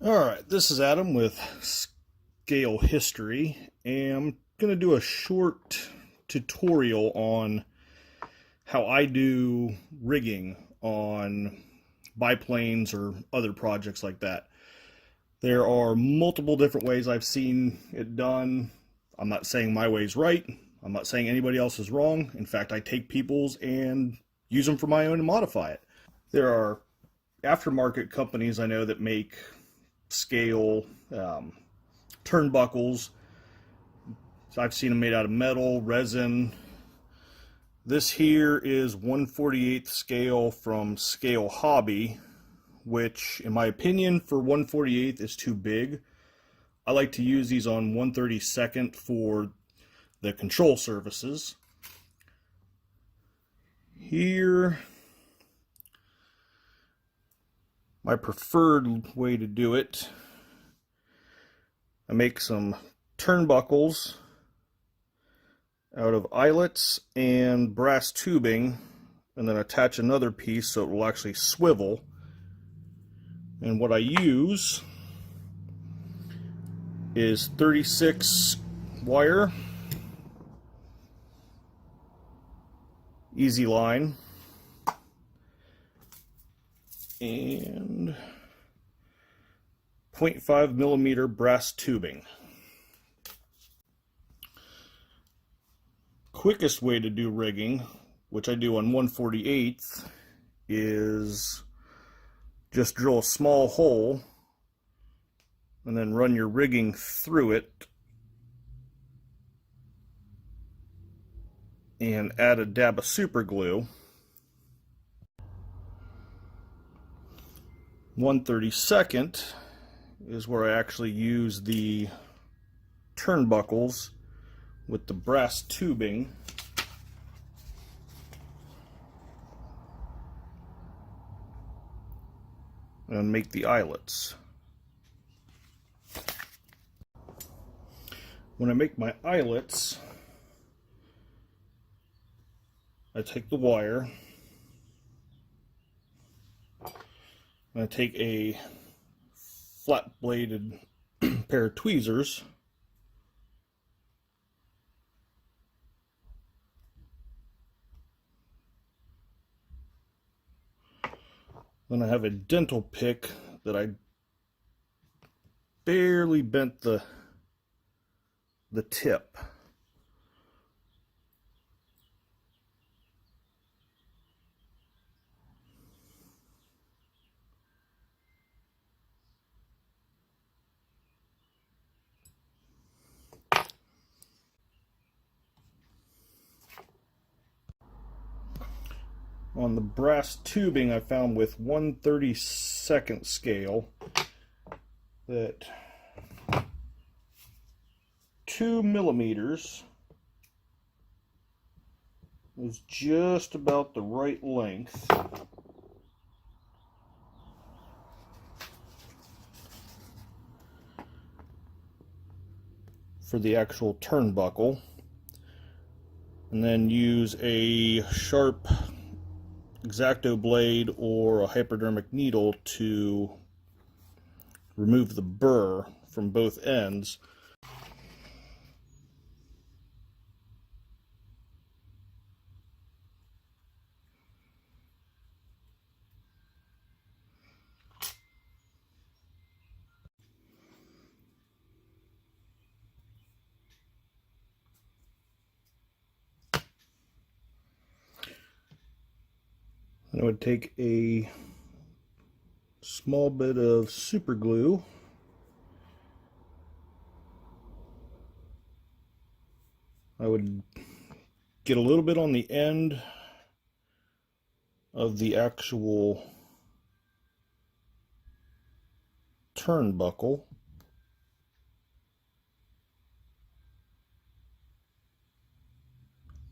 Alright, this is Adam with Scale History, and I'm going to do a short tutorial on how I do rigging on biplanes or other projects like that. There are multiple different ways I've seen it done. I'm not saying my way's right. I'm not saying anybody else is wrong. In fact, I take people's and use them for my own and modify it. There are aftermarket companies I know that make scale turnbuckles. So I've seen them made out of metal, resin. This here is 1/48 scale from Scale Hobby, which in my opinion for 1/48 is too big. I like to use these on 1/32 for the control surfaces. Here, my preferred way to do it, I make some turnbuckles out of eyelets and brass tubing, and then attach another piece so it will actually swivel. And what I use is 36 wire, easy line, and 0.5 millimeter brass tubing. Quickest way to do rigging, which I do on 1/48, is just drill a small hole and then run your rigging through it and add a dab of super glue. 1/32 is where I actually use the turnbuckles with the brass tubing and make the eyelets. When I make my eyelets, I take the wire and I take a flat bladed pair of tweezers then I have a dental pick that I barely bent the tip. On the brass tubing, I found with 1/32 scale that 2 millimeters is just about the right length for the actual turnbuckle, and then use a sharp X-Acto blade or a hypodermic needle to remove the burr from both ends. And I would take a small bit of super glue I would get a little bit on the end of the actual turnbuckle.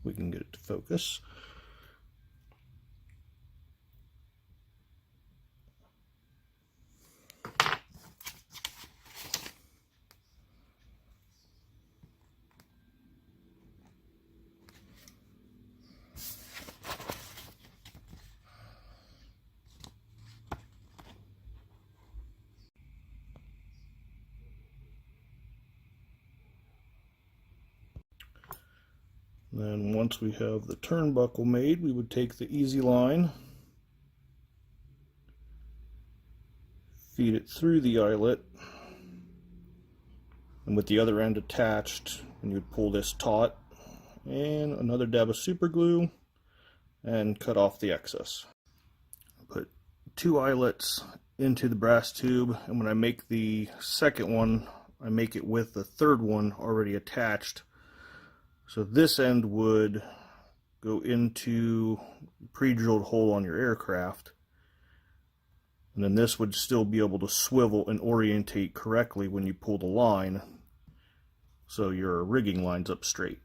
We can get it to focus. Then once we have the turnbuckle made, we would take the easy line, feed it through the eyelet, and with the other end attached, and you'd pull this taut, and another dab of super glue, and cut off the excess. Put 2 eyelets into the brass tube, and when I make the second one, I make it with the third one already attached. So this end would go into a pre-drilled hole on your aircraft, and then this would still be able to swivel and orientate correctly when you pull the line, so your rigging lines up straight.